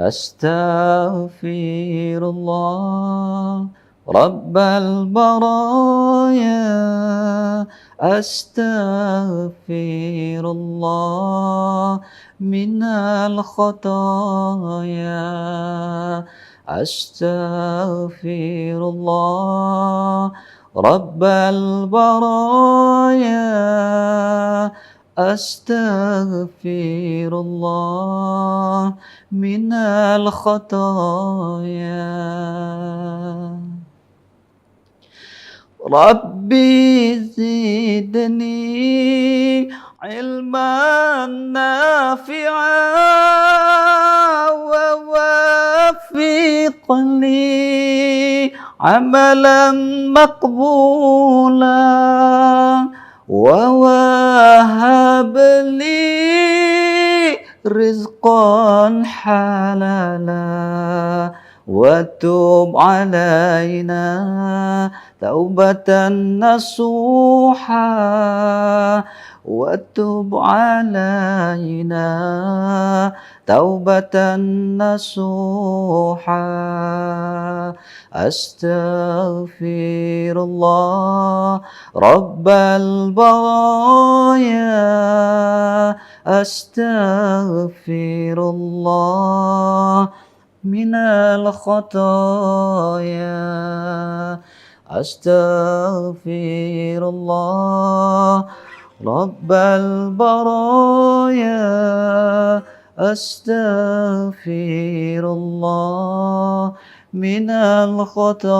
أستغفر الله رب البرايا، أستغفر الله من الخطايا، أستغفر الله رب البرايا، أستغفر الله من الخطايا. ربي زدني علما نافعا ووفقني عملا مقبولا ووهب لي رزقا حلالا وتب علينا توبة نصوحا وتب علينا توبة نصوحا. أستغفر الله رب البرايا، أستغفر الله من الخطايا، أستغفر الله رب البرايا، أستغفر الله من الخطايا.